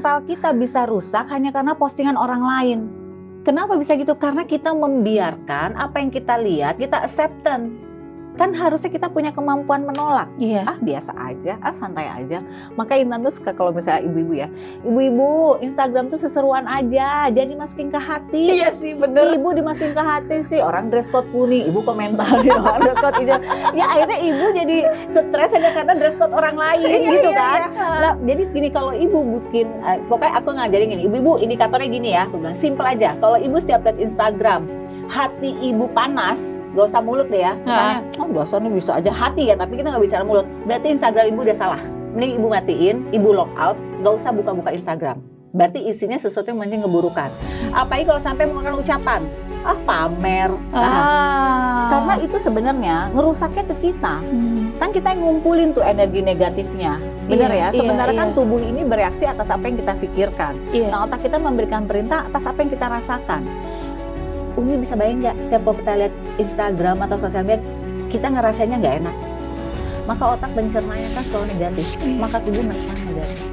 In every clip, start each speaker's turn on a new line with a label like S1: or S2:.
S1: mental kita bisa rusak hanya karena postingan orang lain. Kenapa bisa gitu? Karena kita membiarkan apa yang kita lihat, kita acceptance. Kan harusnya kita punya kemampuan menolak.
S2: Iya.
S1: Biasa aja, santai aja. Maka Intan tuh suka kalau misalnya ibu-ibu ya, ibu-ibu Instagram tuh seseruan aja, jadi dimasukin ke hati.
S2: Iya sih, bener.
S1: Ibu dimasukin ke hati sih, orang dress code kuning, ibu komentarin orang dress code hijau. Ya akhirnya ibu jadi stres aja karena dress code orang lain gitu kan. Lah, jadi gini, kalau ibu bikin, pokoknya aku ngajarin gini, ibu-ibu indikatornya gini ya, aku bilang simple aja. Kalau ibu setiap lihat Instagram, hati ibu panas, gak usah mulut deh ya. Misalnya, dasarnya bisa aja hati ya, tapi kita gak bicara mulut. Berarti Instagram ibu udah salah. Mending ibu matiin, ibu log out, gak usah buka-buka Instagram. Berarti isinya sesuatu yang mancing keburukan. Apalagi kalau sampai mengeluarkan ucapan, pamer. Karena itu sebenarnya ngerusaknya ke kita. Kan kita yang ngumpulin tuh energi negatifnya. Benar ya? Sementara kan tubuh ini bereaksi atas apa yang kita pikirkan. Nah, otak kita memberikan perintah atas apa yang kita rasakan. Umi bisa bayang nggak, setiap kita lihat Instagram atau sosial media, kita ngerasainnya nggak enak. Maka otak pencernanya kan selalu negatif, maka tubuh merasa negatif.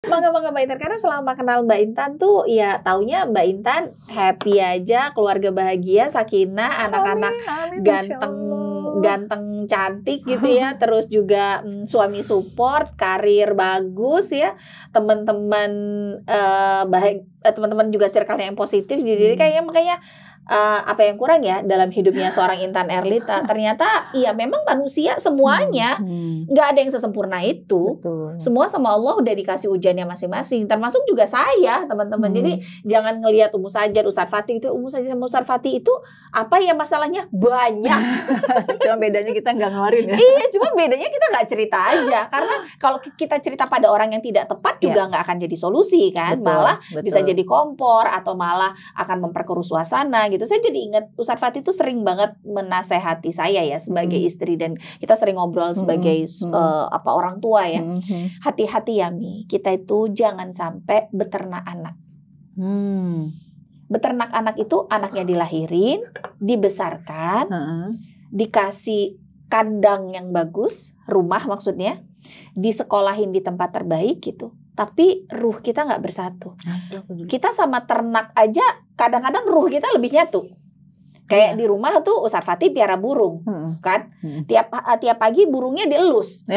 S2: Bangga Mbak Intan, karena selama kenal Mbak Intan tuh ya taunya Mbak Intan happy aja, keluarga bahagia, sakinah, anak-anak ganteng cantik gitu ya, terus juga suami support, karir bagus ya, teman-teman teman-teman juga circle yang positif, jadi kayaknya makanya apa yang kurang ya dalam hidupnya seorang Intan Erlita. Ternyata iya memang manusia semuanya nggak ada yang sesempurna itu.
S1: Betul.
S2: Semua sama Allah udah dikasih ujiannya masing-masing, termasuk juga saya teman-teman. Jadi jangan ngelihat Ummu Sajat, Ustadz Fatih itu, Ummu Sajat sama Ustadz Fatih itu apa ya masalahnya banyak.
S1: Cuma bedanya kita nggak ngeluarin ya.
S2: Iya, cuma bedanya kita nggak cerita aja. Karena kalau kita cerita pada orang yang tidak tepat juga nggak akan jadi solusi kan. Malah bisa jadi kompor atau malah akan memperkeruh suasana gitu. Saya jadi ingat Ustadz Fatih itu sering banget menasehati saya ya sebagai istri, dan kita sering ngobrol sebagai orang tua ya. Hati-hati ya Mi, kita itu jangan sampai beternak anak. Beternak anak itu anaknya dilahirin, dibesarkan, dikasih kandang yang bagus, rumah maksudnya, disekolahin di tempat terbaik gitu. Tapi ruh kita nggak bersatu. Kita sama ternak aja kadang-kadang ruh kita lebih nyatu. Kayak di rumah tuh Ustadz Fatih piara burung, kan? Tiap pagi burungnya dielus.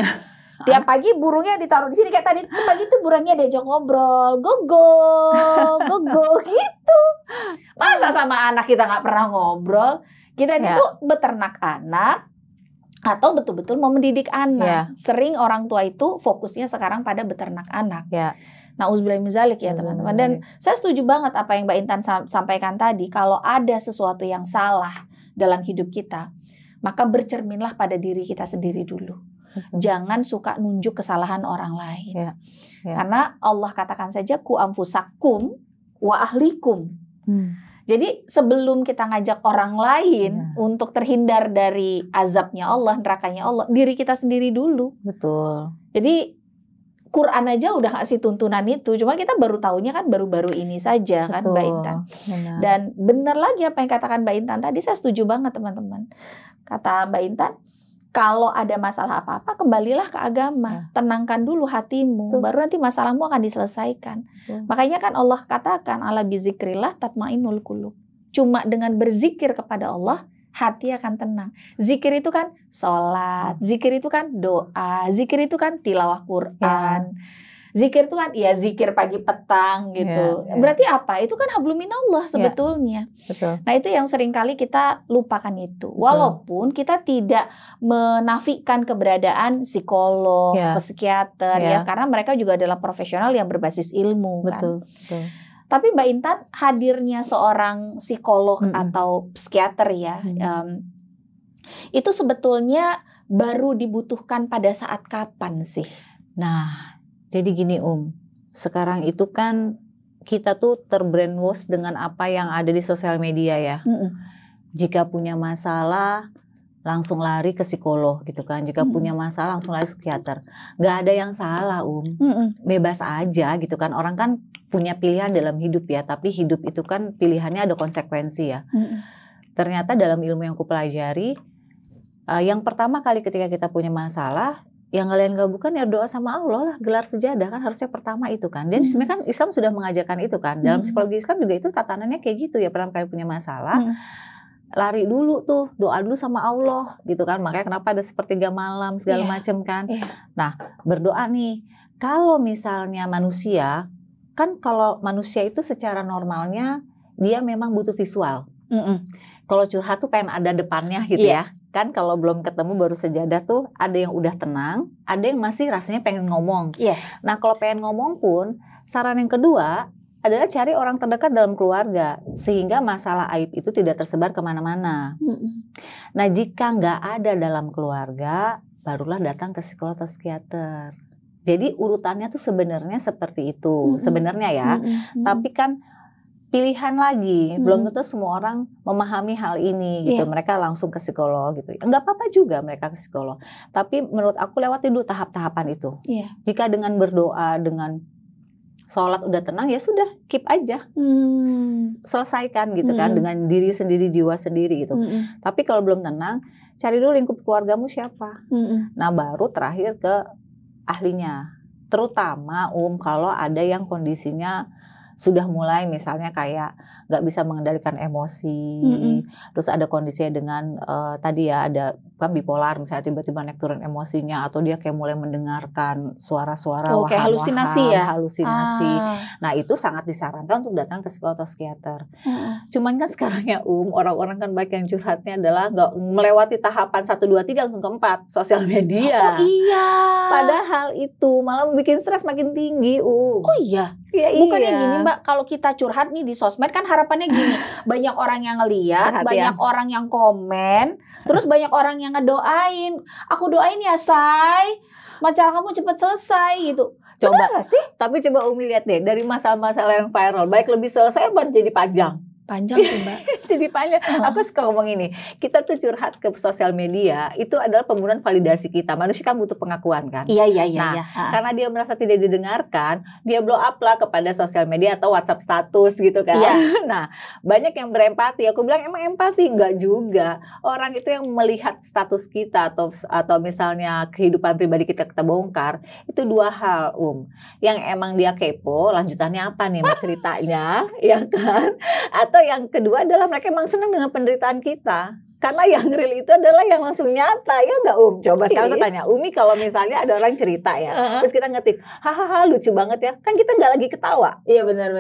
S2: Tiap pagi burungnya ditaruh di sini, kayak tadi pagi tuh burungnya diajak ngobrol, gogo gitu. Masa sama anak kita nggak pernah ngobrol? Kita ini tuh beternak anak atau betul-betul mau mendidik anak. Sering orang tua itu fokusnya sekarang pada beternak anak. Nauzubillah min dzalik ya teman-teman. Dan saya setuju banget apa yang Mbak Intan sampaikan tadi. Kalau ada sesuatu yang salah dalam hidup kita, maka bercerminlah pada diri kita sendiri dulu. Jangan suka nunjuk kesalahan orang lain. Karena Allah katakan saja ku anfusakum wa ahlikum. Jadi sebelum kita ngajak orang lain untuk terhindar dari azabnya Allah, nerakanya Allah, diri kita sendiri dulu.
S1: Betul.
S2: Jadi Quran aja udah ngasih tuntunan itu, cuma kita baru taunya kan baru-baru ini saja. Betul, kan Mbak Intan. Benar. Dan benar lagi apa yang katakan Mbak Intan tadi, saya setuju banget teman-teman. Kata Mbak Intan, kalau ada masalah apa-apa, kembalilah ke agama. Tenangkan dulu hatimu, baru nanti masalahmu akan diselesaikan. Makanya kan Allah katakan, ala bizikrillah tatmainul qulub. Cuma dengan berzikir kepada Allah, hati akan tenang. Zikir itu kan sholat, zikir itu kan doa, zikir itu kan tilawah Quran. Zikir itu kan ya zikir pagi petang gitu. Berarti apa? Itu kan hablum minallah sebetulnya. Nah itu yang seringkali kita lupakan itu. Walaupun kita tidak menafikan keberadaan psikolog, psikiater ya, karena mereka juga adalah profesional yang berbasis ilmu kan. Tapi Mbak Intan, hadirnya seorang psikolog atau psikiater ya, itu sebetulnya baru dibutuhkan pada saat kapan sih?
S1: Nah, jadi gini sekarang itu kan kita tuh terbrainwash dengan apa yang ada di sosial media ya. Jika punya masalah langsung lari ke psikolog gitu kan. Jika punya masalah langsung lari ke psikiater. Gak ada yang salah bebas aja gitu kan. Orang kan punya pilihan dalam hidup ya. Tapi hidup itu kan pilihannya ada konsekuensi ya. Ternyata dalam ilmu yang aku pelajari, yang pertama kali ketika kita punya masalah, yang kalian gak bukan ya doa sama Allah lah, gelar sejadah kan harusnya pertama itu kan. Dan sebenarnya kan Islam sudah mengajarkan itu kan. Dalam psikologi Islam juga itu tatanannya kayak gitu ya. Pertama kali punya masalah, lari dulu tuh, doa dulu sama Allah gitu kan. Makanya kenapa ada sepertiga malam segala macam kan. Nah, berdoa nih. Kalau misalnya manusia, kan kalau manusia itu secara normalnya dia memang butuh visual. Kalau curhat tuh pengen ada depannya gitu ya. Kan kalau belum ketemu baru sejadah tuh ada yang udah tenang, ada yang masih rasanya pengen ngomong. Nah kalau pengen ngomong pun, saran yang kedua adalah cari orang terdekat dalam keluarga sehingga masalah aib itu tidak tersebar kemana-mana. Nah jika nggak ada dalam keluarga, barulah datang ke psikolog atau psikiater. Jadi urutannya tuh sebenarnya seperti itu, sebenarnya ya. Tapi kan pilihan lagi, belum tentu semua orang memahami hal ini gitu. Mereka langsung ke psikolog gitu. Enggak apa-apa juga mereka ke psikolog. Tapi menurut aku lewati dulu tahap-tahapan itu. Jika dengan berdoa, dengan sholat udah tenang ya sudah, keep aja. Selesaikan gitu kan dengan diri sendiri, jiwa sendiri gitu. Tapi kalau belum tenang, cari dulu lingkup keluargamu siapa. Nah, baru terakhir ke ahlinya. Terutama kalau ada yang kondisinya sudah mulai misalnya kayak nggak bisa mengendalikan emosi, terus ada kondisinya dengan tadi ya ada kan bipolar misalnya tiba-tiba naik turun emosinya atau dia kayak mulai mendengarkan suara-suara
S2: kayak halusinasi ya,
S1: halusinasi. Nah itu sangat disarankan untuk datang ke psikolog atau psikiater. Cuman kan sekarang ya orang-orang kan baik yang curhatnya adalah nggak melewati tahapan 1, 2, 3 langsung ke 4 sosial media. Padahal itu malah bikin stres makin tinggi.
S2: Bukannya gini Mbak, kalau kita curhat nih di sosmed kan harapannya gini, banyak orang yang ngeliat, banyak orang yang komen, terus banyak orang yang ngedoain, aku doain ya Say, masalah kamu cepat selesai gitu.
S1: Coba sih, tapi coba Umi lihat deh dari masalah-masalah yang viral, baik lebih selesai apa jadi panjang
S2: sih Mbak.
S1: Jadi panjang. Aku suka ngomong ini, kita tuh curhat ke sosial media itu adalah pembunuhan validasi kita. Manusia kan butuh pengakuan kan. Nah, karena dia merasa tidak didengarkan, dia blow up lah kepada sosial media atau WhatsApp status gitu kan. Nah, banyak yang berempati. Aku bilang emang empati enggak juga. Orang itu yang melihat status kita atau misalnya kehidupan pribadi kita bongkar, itu dua hal, Yang emang dia kepo, lanjutannya apa nih ceritanya, ya kan? Atau yang kedua adalah mereka emang senang dengan penderitaan kita. Karena yang real itu adalah yang langsung nyata, ya nggak Coba sekarang aku tanya Umi, kalau misalnya ada orang cerita ya, terus kita ngetik, hahaha lucu banget ya, kan kita nggak lagi ketawa.
S2: Iya benar.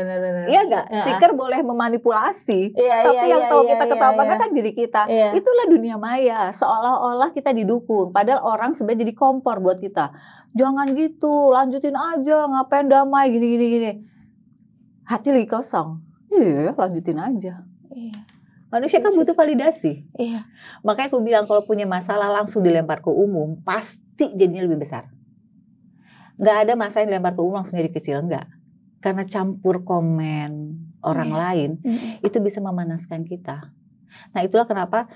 S1: Iya nggak? Stiker boleh memanipulasi, tapi yang tahu kita ketawa bangga kan diri kita. Itulah dunia maya, seolah-olah kita didukung, padahal orang sebenarnya jadi kompor buat kita. Jangan gitu, lanjutin aja, ngapain damai gini. Hati lagi kosong. Lanjutin aja. Manusia kan butuh validasi. Makanya aku bilang kalau punya masalah langsung dilempar ke umum, pasti jadinya lebih besar. Nggak ada masalah yang dilempar ke umum langsung jadi kecil, enggak. Karena campur komen orang lain, itu bisa memanaskan kita. Nah itulah kenapa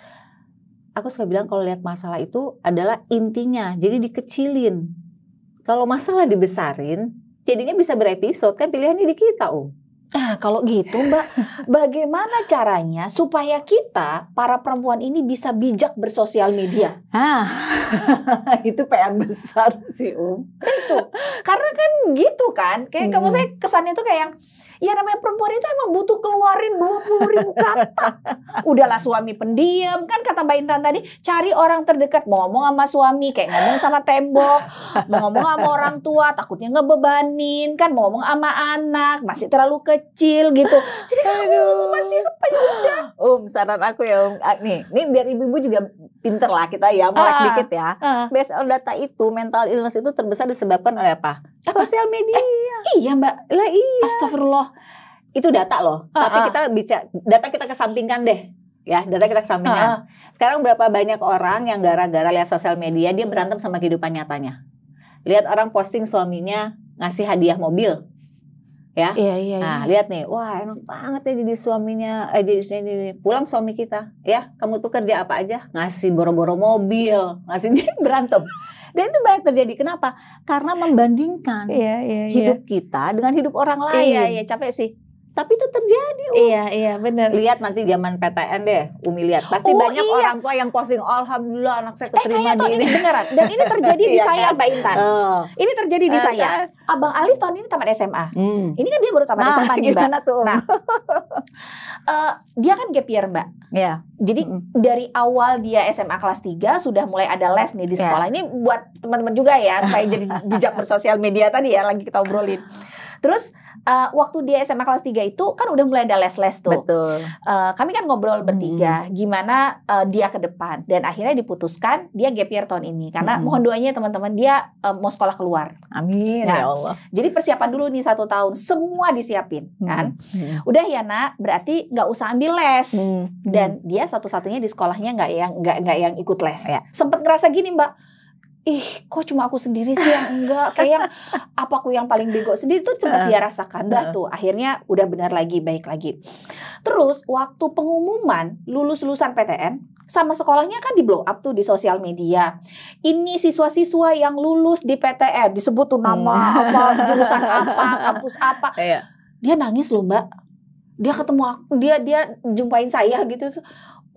S1: aku suka bilang kalau lihat masalah itu adalah intinya, jadi dikecilin. Kalau masalah dibesarin, jadinya bisa berepisode, kan pilihannya di kita,
S2: Nah kalau gitu Mbak, bagaimana caranya supaya kita para perempuan ini bisa bijak bersosial media?
S1: Itu PR besar sih
S2: Itu karena kan gitu kan, kayak kamu saya kesannya tuh kayak ya namanya perempuan itu emang butuh keluarin 20.000 kata. Udahlah suami pendiam, kan kata Mbak Intan tadi, cari orang terdekat, mau ngomong sama suami kayak ngomong sama tembok, mau ngomong sama orang tua takutnya ngebebanin, kan mau ngomong sama anak masih terlalu kecil gitu. Jadi masih apa ya udah.
S1: Saran aku ya nih biar ibu-ibu juga pinter lah kita ya, melek dikit ya. Based on data itu, mental illness itu terbesar disebabkan oleh apa? Sosial media.
S2: Iya Mbak.
S1: Lah iya.
S2: Astagfirullah.
S1: Itu data loh. Tapi kita bicara data kita kesampingkan deh. Ya, data kita kesampingkan. Sekarang berapa banyak orang yang gara-gara lihat sosial media dia berantem sama kehidupan nyatanya. Lihat orang posting suaminya ngasih hadiah mobil. Ya. Nah, lihat nih. Wah, enak banget ya jadi suaminya jadi pulang suami kita. Ya, kamu tuh kerja apa aja? Ngasih boro-boro mobil, ngasih berantem. Dan itu banyak terjadi. Kenapa? Karena membandingkan hidup kita dengan hidup orang lain.
S2: Capek sih.
S1: Tapi itu terjadi.
S2: Iya benar.
S1: Lihat nanti zaman PTN deh, Umi lihat. Pasti banyak orang tua yang posting, alhamdulillah anak saya keterima di ini.
S2: Beneran. Dan ini terjadi di saya, Mbak Intan. Ini terjadi di saya. Abang Alif tahun ini tamat SMA. Ini kan dia baru tamat SMA nih, Mbak.
S1: Tuh?
S2: Nah, dia kan gap year, Mbak.
S1: Iya.
S2: Jadi dari awal dia SMA kelas 3 sudah mulai ada les nih di sekolah. Ini buat teman-teman juga ya, supaya jadi bijak bersosial media tadi ya, lagi kita obrolin. Terus waktu dia SMA kelas 3 itu kan udah mulai ada les-les tuh.
S1: Betul.
S2: Kami kan ngobrol bertiga gimana dia ke depan, dan akhirnya diputuskan dia gap year tahun ini karena mohon doanya teman-teman, dia mau sekolah keluar.
S1: Amin ya Allah.
S2: Jadi persiapan dulu nih 1 tahun semua disiapin kan. Udah ya nak, berarti nggak usah ambil les. Dan dia satu-satunya di sekolahnya nggak yang ikut les. Sempet ngerasa gini, Mbak. Kok cuma aku sendiri sih yang enggak, kayak yang apa aku yang paling bego sendiri, tuh sempat dia rasakan. Dah tuh akhirnya udah benar lagi, baik lagi. Terus waktu pengumuman lulusan PTN sama sekolahnya kan di blow up tuh di sosial media. Ini siswa-siswa yang lulus di PTN disebut tuh nama apa, jurusan apa, kampus apa. Dia nangis loh, Mbak. Dia ketemu aku, dia jumpain saya gitu.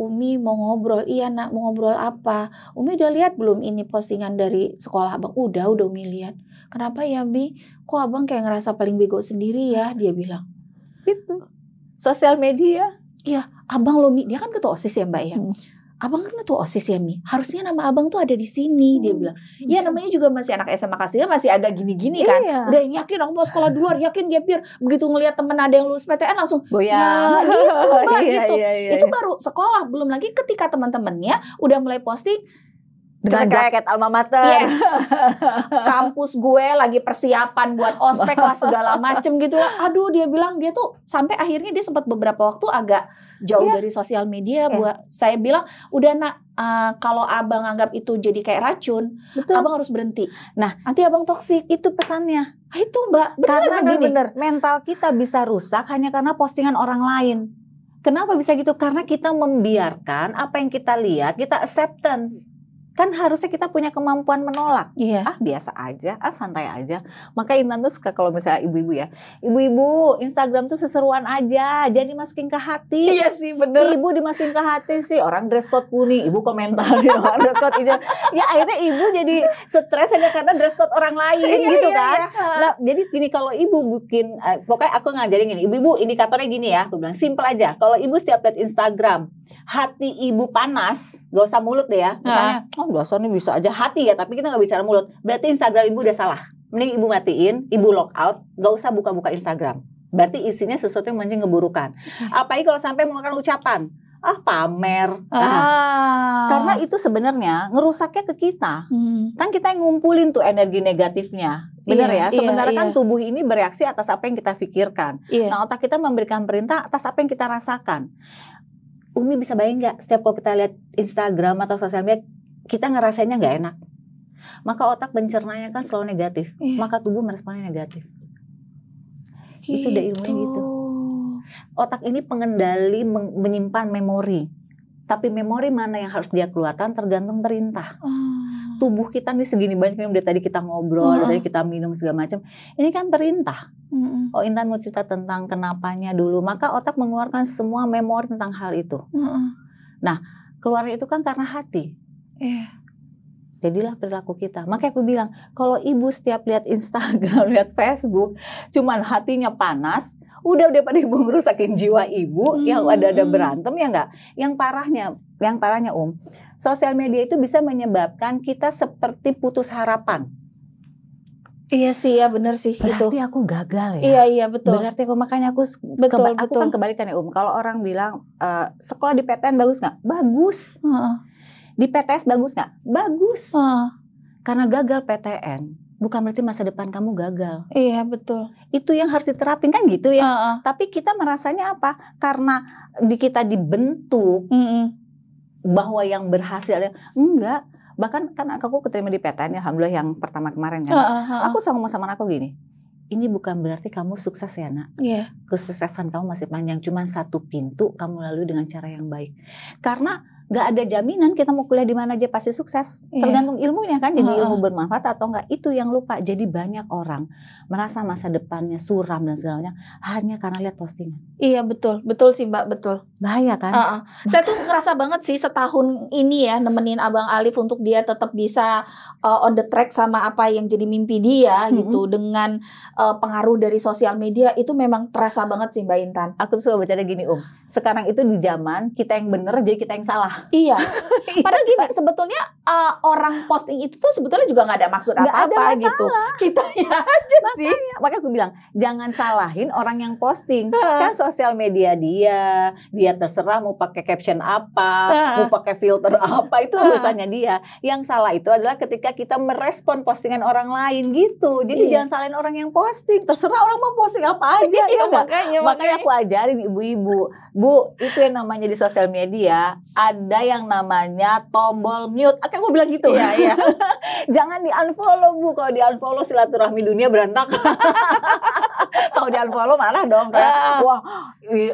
S2: Umi mau ngobrol. Iya nak, mau ngobrol apa? Umi udah lihat belum ini postingan dari sekolah abang? Udah Umi lihat. Kenapa ya Bi? Kok abang kayak ngerasa paling bego sendiri ya? Dia bilang.
S1: Itu sosial media.
S2: Iya, abang loh Mi. Dia kan ketua OSIS ya Mbak ya. Abang kan ketua OSIS ya Mi. Harusnya nama abang tuh ada di sini. Dia bilang. Ya namanya juga masih anak SMA kelas 3, masih agak gini-gini kan. Udah yakin aku mau sekolah di luar, yakin gap year. Begitu ngelihat temen ada yang lulus PTN langsung
S1: goyang.
S2: Ya gitu Mbak gitu. Itu baru sekolah, belum lagi ketika teman-temannya udah mulai posting
S1: dengan jaket alma mater.
S2: Yes. Kampus gue lagi persiapan buat ospek lah segala macem gitu lah. Aduh, dia bilang dia tuh sampai akhirnya dia sempat beberapa waktu agak jauh dari sosial media. Buat saya bilang udah nak, kalau abang anggap itu jadi kayak racun, abang harus berhenti. Nah, nanti abang toksik. Itu pesannya. Itu Mbak.
S1: Bener. Mental kita bisa rusak hanya karena postingan orang lain. Kenapa bisa gitu? Karena kita membiarkan apa yang kita lihat, kita acceptance. Kan harusnya kita punya kemampuan menolak. Biasa aja, santai aja. Maka Intan tuh suka kalau misalnya ibu-ibu ya, ibu-ibu Instagram tuh seseruan aja, jadi dimasukin ke hati.
S2: Iya sih bener.
S1: Ibu dimasukin ke hati sih, orang dress code kuning, ibu komentarin orang dress code hijau. Ya akhirnya ibu jadi stres hanya karena dress code orang lain gitu kan. Nah, jadi gini, kalau ibu bikin, pokoknya aku ngajarin gini, ibu-ibu indikatornya gini ya, aku bilang simple aja. Kalau ibu setiap lihat Instagram, hati ibu panas, gak usah mulut deh ya. Misalnya, dasar nih bisa aja hati ya, tapi kita gak bicara mulut. Berarti Instagram ibu udah salah. Mending ibu matiin, ibu log out, gak usah buka-buka Instagram. Berarti isinya sesuatu yang mancing keburukan. Apalagi kalau sampai mengeluarkan ucapan, pamer. Karena itu sebenarnya ngerusaknya ke kita. Kan kita yang ngumpulin tuh energi negatifnya. Benar ya? Sementara kan tubuh ini bereaksi atas apa yang kita pikirkan. Nah, otak kita memberikan perintah atas apa yang kita rasakan. Umi bisa bayang nggak, setiap kalau kita lihat Instagram atau sosial media, kita ngerasainnya nggak enak. Maka otak pencernanya kan selalu negatif. Maka tubuh meresponnya negatif. Itu udah ilmunya gitu. Otak ini pengendali menyimpan memori. Tapi memori mana yang harus dia keluarkan tergantung perintah. Tubuh kita nih segini banyak yang udah tadi kita ngobrol, tadi kita minum segala macam. Ini kan perintah. Oh, Intan mau cerita tentang kenapanya dulu, maka otak mengeluarkan semua memori tentang hal itu. Nah, keluarnya itu kan karena hati. Jadilah perilaku kita. Makanya aku bilang, kalau ibu setiap lihat Instagram, lihat Facebook, cuman hatinya panas, udah pada ibu ngerusakin jiwa ibu, yang ada berantem ya enggak. Yang parahnya sosial media itu bisa menyebabkan kita seperti putus harapan.
S2: Iya sih ya, benar sih.
S1: Berarti aku gagal ya.
S2: Iya betul.
S1: Berarti makanya aku kan kebalikan ya Kalau orang bilang sekolah di PTN bagus nggak? Bagus. Di PTS bagus nggak? Bagus. Karena gagal PTN bukan berarti masa depan kamu gagal.
S2: Iya betul.
S1: Itu yang harus diterapin kan gitu ya. Tapi kita merasanya apa? Karena kita dibentuk bahwa yang berhasil enggak. Bahkan kan aku keterima di PTN, alhamdulillah yang pertama kemarin kan. Aku sama ngomong sama anakku gini, ini bukan berarti kamu sukses ya nak. Kesuksesan kamu masih panjang, cuma satu pintu kamu lalui dengan cara yang baik. Karena nggak ada jaminan kita mau kuliah di mana aja pasti sukses. Tergantung ilmunya kan, jadi ilmu bermanfaat atau enggak, itu yang lupa. Jadi banyak orang merasa masa depannya suram dan segalanya hanya karena lihat postingan.
S2: Iya betul sih Mbak, betul.
S1: Bahaya kan?
S2: Saya tuh ngerasa banget sih setahun ini ya nemenin Abang Alif untuk dia tetap bisa on the track sama apa yang jadi mimpi dia gitu, dengan pengaruh dari sosial media itu memang terasa banget sih Mbak Intan.
S1: Aku tuh suka bercanda gini sekarang itu di zaman kita yang bener jadi kita yang salah.
S2: Iya. Padahal gini, sebetulnya orang posting itu tuh sebetulnya juga nggak ada maksud apa-apa gitu. Kita aja sih.
S1: Makanya aku bilang jangan salahin orang yang posting. Kan sosial media dia terserah mau pakai caption apa, mau pakai filter apa, itu urusannya dia. Yang salah itu adalah ketika kita merespon postingan orang lain gitu. Jadi jangan salahin orang yang posting. Terserah orang mau posting apa aja. Makanya aku ajarin ibu-ibu, Bu, itu yang namanya di sosial media ada yang namanya tombol mute. Aku bilang gitu.
S2: Iya.
S1: Jangan di-unfollow, Bu. Kalau di-unfollow silaturahmi dunia berantakan. Kalau di-unfollow marah dong saya. Wah,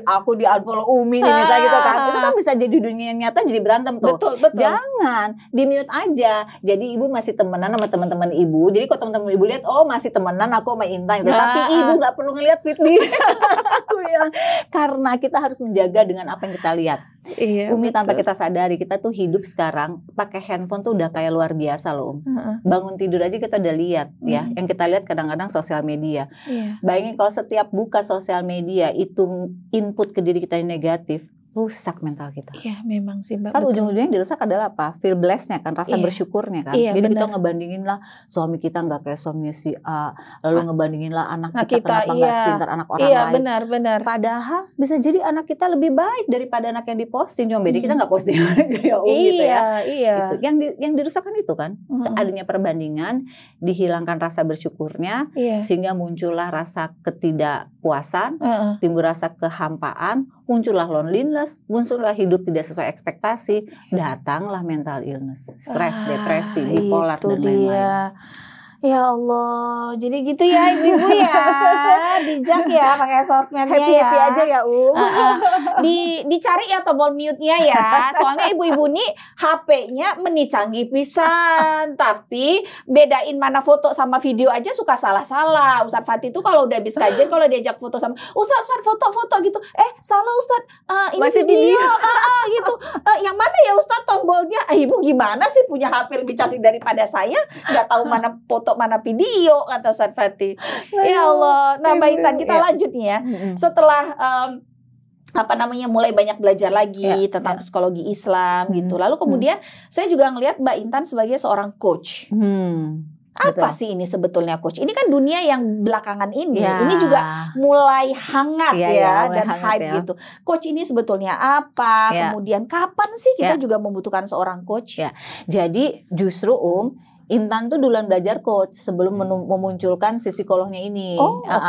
S1: aku di-unfollow Umi nih misalnya gitu kan. Itu kan bisa jadi dunia nyata jadi berantem tuh.
S2: Betul.
S1: Jangan, di-mute aja. Jadi ibu masih temenan sama teman-teman ibu. Jadi kalau teman-teman ibu lihat, oh masih temenan aku sama Intan gitu. Tapi ibu nggak perlu ngelihat feed dia. Aku bilang, karena kita harus menjaga dengan apa yang kita lihat.
S2: Iya,
S1: Umi, tanpa kita sadari kita tuh hidup sekarang pakai handphone tuh udah kayak luar biasa loh. Bangun tidur aja kita udah lihat ya. Yang kita lihat kadang-kadang sosial media. Bayangin kalau setiap buka sosial media itu input ke diri kita yang negatif, rusak mental kita.
S2: Iya memang sih Mbak.
S1: Kan ujung-ujungnya yang dirusak adalah apa? Feel blessed-nya kan, rasa bersyukurnya kan. Jadi kita ngebandingin lah suami kita nggak kayak suaminya si A, lalu ngebandingin lah anak kita kenapa nggak sepintar anak orang lain.
S2: Benar.
S1: Padahal bisa jadi anak kita lebih baik daripada anak yang diposting, cuma beda kita nggak posting aja ya gitu ya. Gitu. Yang dirusak kan itu kan, adanya perbandingan, dihilangkan rasa bersyukurnya, sehingga muncullah rasa ketidakpuasan, timbul rasa kehampaan, muncullah loneliness, muncullah hidup tidak sesuai ekspektasi, datanglah mental illness, stres, depresi, bipolar dan lain-lain.
S2: Ya Allah, jadi gitu ya ibu-ibu ya, bijak ya pakai sosmednya
S1: happy aja ya
S2: dicari ya tombol mute-nya ya, soalnya ibu-ibu nih HP-nya canggih pisan, tapi bedain mana foto sama video aja suka salah-salah. Ustadz Fatih itu kalau udah habis kajian, kalau diajak foto sama Ustadz foto-foto gitu, salah Ustadz, ini masih video gitu, yang mana ya Ustadz tombolnya? Ibu gimana sih punya HP lebih canggih daripada saya, nggak tahu mana foto mana video, kata Ustadz Fatih. Ya Allah. Nah Mbak Intan, kita lanjut nih ya. Setelah mulai banyak belajar lagi tentang psikologi Islam gitu. Lalu kemudian saya juga ngelihat Mbak Intan sebagai seorang coach. Apa sih ini sebetulnya coach? Ini kan dunia yang belakangan ini. Ini juga mulai hangat dan hype gitu. Coach ini sebetulnya apa? Kemudian kapan sih kita juga membutuhkan seorang coach?
S1: Jadi justru Intan tuh duluan belajar coach sebelum memunculkan si psikolognya ini.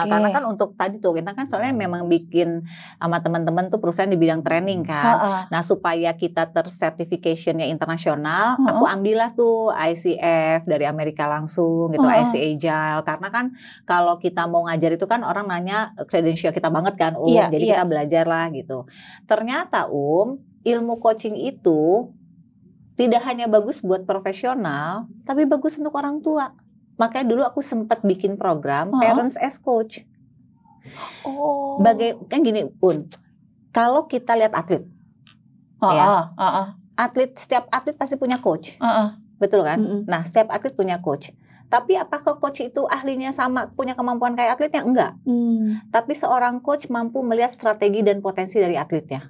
S1: Karena kan untuk tadi tuh Intan kan soalnya memang bikin sama teman-teman tuh perusahaan di bidang training kan. Nah supaya kita tersertificationnya internasional, aku ambillah tuh ICF dari Amerika langsung gitu, IC Agile. Karena kan kalau kita mau ngajar itu kan orang nanya credential kita banget kan, jadi kita belajar lah gitu. Ternyata ilmu coaching itu tidak hanya bagus buat profesional, tapi bagus untuk orang tua. Makanya dulu aku sempat bikin program Parents as Coach. Kan gini kalau kita lihat atlet, setiap atlet pasti punya coach, betul kan? Nah, setiap atlet punya coach. Tapi apakah coach itu ahlinya sama, punya kemampuan kayak atletnya? Enggak. Tapi seorang coach mampu melihat strategi dan potensi dari atletnya.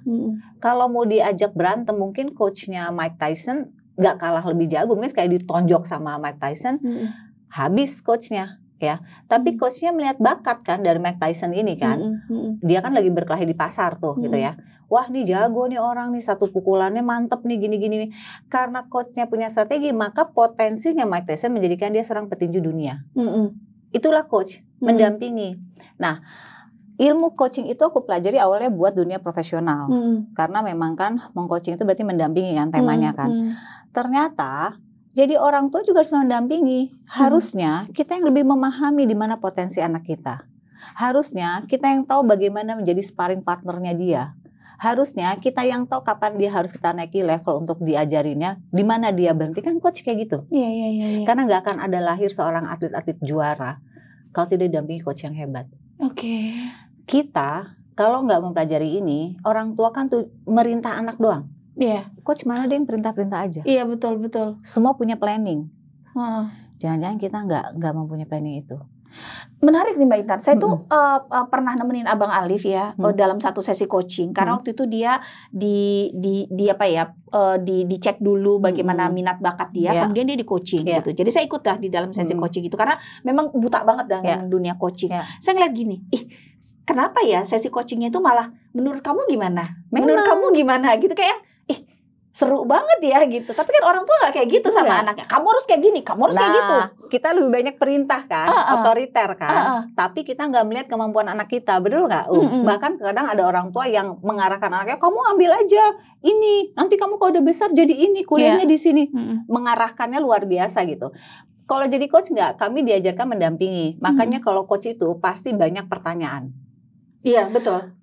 S1: Kalau mau diajak berantem, mungkin coachnya Mike Tyson nggak kalah lebih jago. Mungkin kayak ditonjok sama Mike Tyson, habis coachnya. Ya, tapi coachnya melihat bakat kan dari Mike Tyson ini kan, dia kan lagi berkelahi di pasar tuh gitu ya. Wah nih jago nih orang nih, satu pukulannya mantep nih gini-gini nih. Karena coachnya punya strategi, maka potensinya Mike Tyson menjadikan dia seorang petinju dunia. Itulah coach, mendampingi. Nah, ilmu coaching itu aku pelajari awalnya buat dunia profesional, karena memang kan mengcoaching itu berarti mendampingi kan temanya kan. Ternyata jadi orang tua juga harus mendampingi. Harusnya kita yang lebih memahami di mana potensi anak kita. Harusnya kita yang tahu bagaimana menjadi sparring partnernya dia. Harusnya kita yang tahu kapan dia harus kita naiki level untuk diajarinnya, di mana dia berhenti, kan coach kayak gitu.
S2: Iya.
S1: Karena nggak akan ada lahir seorang atlet-atlet juara kalau tidak didampingi coach yang hebat.
S2: Oke.
S1: Kita kalau nggak mempelajari ini, orang tua kan tuh merintah anak doang.
S2: Iya.
S1: Coach mana dia yang perintah-perintah aja.
S2: Iya, betul.
S1: Semua punya planning. Jangan-jangan kita nggak mempunyai planning itu.
S2: Menarik nih Mbak Intan. Saya tuh pernah nemenin Abang Alif ya dalam satu sesi coaching. Karena waktu itu dia dicek dulu bagaimana minat bakat dia, kemudian dia di coaching gitu. Jadi saya ikut lah di dalam sesi coaching itu karena memang buta banget dengan dunia coaching. Saya ngeliat gini, kenapa ya sesi coachingnya itu malah menurut kamu gimana? Menurut kamu gimana gitu, kayak seru banget ya gitu. Tapi kan orang tua nggak kayak gitu sama anaknya. Kamu harus kayak gini, kamu harus kayak gitu.
S1: Kita lebih banyak perintah kan, otoriter kan. Tapi kita nggak melihat kemampuan anak kita, betul nggak? Bahkan kadang ada orang tua yang mengarahkan anaknya, kamu ambil aja ini, nanti kamu kalau udah besar jadi ini, kuliahnya di sini. Mengarahkannya luar biasa gitu. Kalau jadi coach nggak, kami diajarkan mendampingi. Makanya kalau coach itu pasti banyak pertanyaan.
S2: Iya, betul.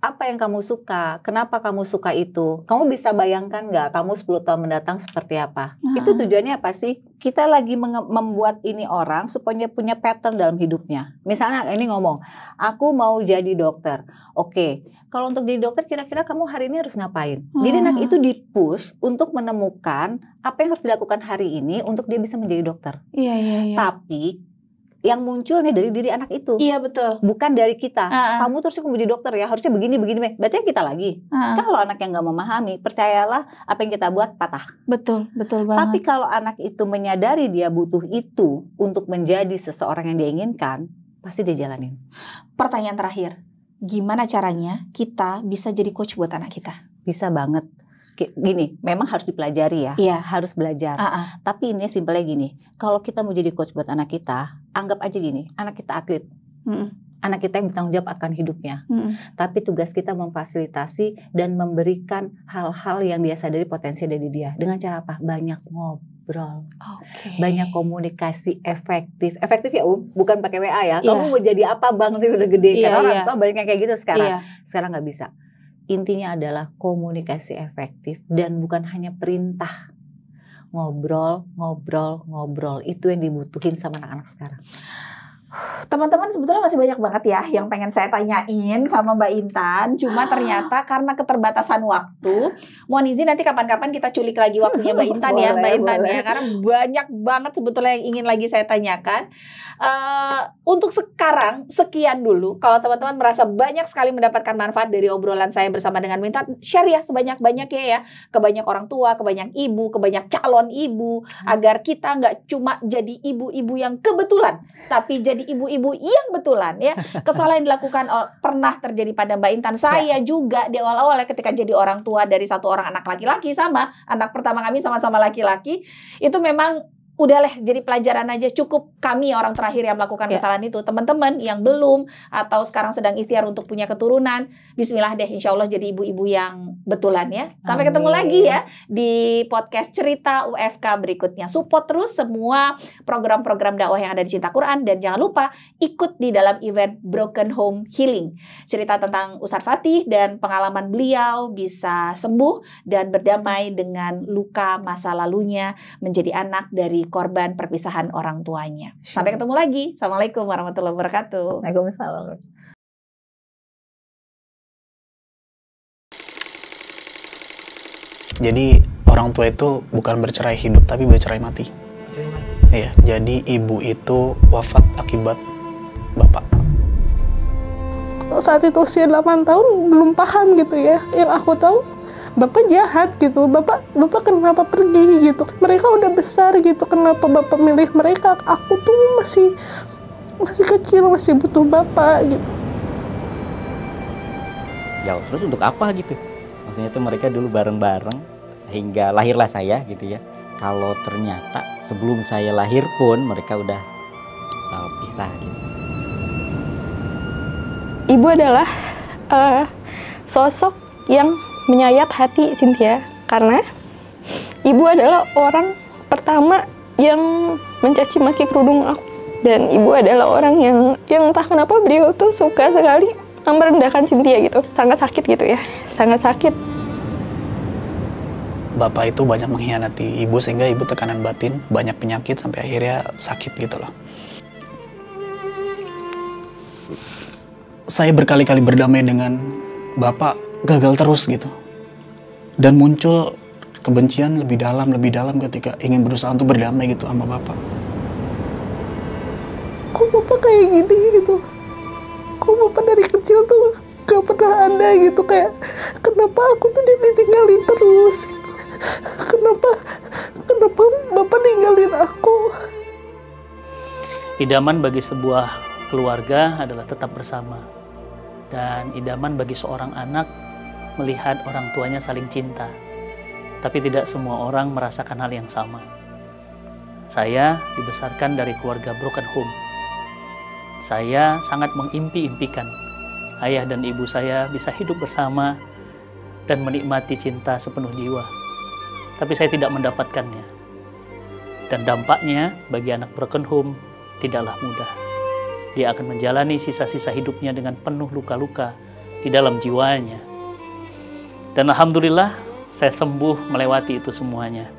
S1: Apa yang kamu suka? Kenapa kamu suka itu? Kamu bisa bayangkan nggak kamu 10 tahun mendatang seperti apa? Itu tujuannya apa sih? Kita lagi membuat ini orang supaya punya pattern dalam hidupnya. Misalnya ini ngomong, aku mau jadi dokter. Oke, kalau untuk jadi dokter kira-kira kamu hari ini harus ngapain? Jadi anak itu di-push untuk menemukan apa yang harus dilakukan hari ini untuk dia bisa menjadi dokter.
S2: Iya.
S1: Tapi yang muncul nih dari diri anak itu.
S2: Iya, betul.
S1: Bukan dari kita. Kamu terus menjadi dokter ya, harusnya begini. Berarti kita lagi. Kalau anak yang nggak memahami, percayalah apa yang kita buat patah.
S2: Betul banget.
S1: Tapi kalau anak itu menyadari dia butuh itu untuk menjadi seseorang yang dia inginkan, pasti dia jalanin.
S2: Pertanyaan terakhir, gimana caranya kita bisa jadi coach buat anak kita?
S1: Bisa banget. Gini, memang harus dipelajari ya, harus belajar. Tapi ini simpelnya gini, kalau kita mau jadi coach buat anak kita, anggap aja gini, anak kita atlet, anak kita yang bertanggung jawab akan hidupnya. Tapi tugas kita memfasilitasi dan memberikan hal-hal yang dia sadari potensi dari dia. Dengan cara apa? Banyak ngobrol, banyak komunikasi efektif ya, bukan pakai WA ya. Kamu mau jadi apa bang? Nanti udah gede. Karena orang tua banyak yang kayak gitu sekarang. Sekarang nggak bisa. Intinya adalah komunikasi efektif dan bukan hanya perintah. Ngobrol. Itu yang dibutuhin sama anak-anak sekarang.
S2: Teman-teman sebetulnya masih banyak banget ya yang pengen saya tanyain sama Mbak Intan. Cuma ternyata karena keterbatasan waktu, mohon izin nanti kapan-kapan kita culik lagi waktunya Mbak Intan ya, Mbak Intan ya. Karena banyak banget sebetulnya yang ingin lagi saya tanyakan. Untuk sekarang sekian dulu. Kalau teman-teman merasa banyak sekali mendapatkan manfaat dari obrolan saya bersama dengan Mbak Intan, share ya sebanyak-banyaknya ya ke banyak orang tua, ke banyak ibu, ke banyak calon ibu, agar kita nggak cuma jadi ibu-ibu yang kebetulan, tapi jadi ibu-ibu yang betulan ya. Kesalahan yang dilakukan pernah terjadi pada Mbak Intan. Saya juga di awal-awal ketika jadi orang tua dari satu orang anak laki-laki, sama anak pertama kami sama-sama laki-laki, itu memang udahlah jadi pelajaran aja. Cukup kami orang terakhir yang melakukan kesalahan itu. Teman-teman yang belum atau sekarang sedang ikhtiar untuk punya keturunan, bismillah deh, insya Allah jadi ibu-ibu yang betulan ya. Sampai ketemu lagi ya di podcast Cerita UFK berikutnya. Support terus semua program-program dakwah yang ada di Cinta Quran, dan jangan lupa ikut di dalam event Broken Home Healing. Cerita tentang Ustadz Fatih dan pengalaman beliau bisa sembuh dan berdamai dengan luka masa lalunya menjadi anak dari korban perpisahan orang tuanya. Sampai ketemu lagi. Assalamualaikum warahmatullahi wabarakatuh.
S1: Waalaikumsalam.
S3: Jadi orang tua itu bukan bercerai hidup tapi bercerai mati. Iya, jadi ibu itu wafat akibat bapak.
S4: Saat itu usia 8 tahun belum paham gitu ya. Yang aku tahu bapak jahat gitu, bapak kenapa pergi gitu, mereka udah besar gitu, kenapa bapak milih mereka, aku tuh masih kecil, masih butuh bapak gitu.
S5: Ya terus untuk apa gitu, maksudnya tuh mereka dulu bareng-bareng sehingga lahirlah saya gitu ya. Kalau ternyata sebelum saya lahir pun mereka udah pisah gitu.
S4: Ibu adalah sosok yang menyayat hati Cynthia, karena ibu adalah orang pertama yang mencaci maki kerudung aku, dan ibu adalah orang yang entah kenapa beliau tuh suka sekali merendahkan Cynthia gitu. Sangat sakit gitu ya, sangat sakit.
S3: Bapak itu banyak mengkhianati ibu sehingga ibu tekanan batin, banyak penyakit sampai akhirnya sakit gitu loh. Saya berkali-kali berdamai dengan Bapak, gagal terus gitu. Dan muncul kebencian lebih dalam ketika ingin berusaha untuk berdamai gitu sama Bapak.
S4: Kok Bapak kayak gini gitu? Kok Bapak dari kecil tuh gak pernah ada gitu, kayak kenapa aku tuh ditinggalin terus gitu. Kenapa Bapak ninggalin aku?
S6: Idaman bagi sebuah keluarga adalah tetap bersama. Dan idaman bagi seorang anak melihat orang tuanya saling cinta. Tapi tidak semua orang merasakan hal yang sama. Saya dibesarkan dari keluarga broken home. Saya sangat mengimpi-impikan ayah dan ibu saya bisa hidup bersama dan menikmati cinta sepenuh jiwa. Tapi saya tidak mendapatkannya. Dan dampaknya bagi anak broken home tidaklah mudah. Dia akan menjalani sisa-sisa hidupnya dengan penuh luka-luka di dalam jiwanya. Dan alhamdulillah saya sembuh melewati itu semuanya.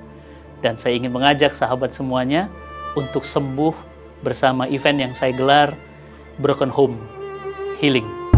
S6: Dan saya ingin mengajak sahabat semuanya untuk sembuh bersama event yang saya gelar Broken Home Healing.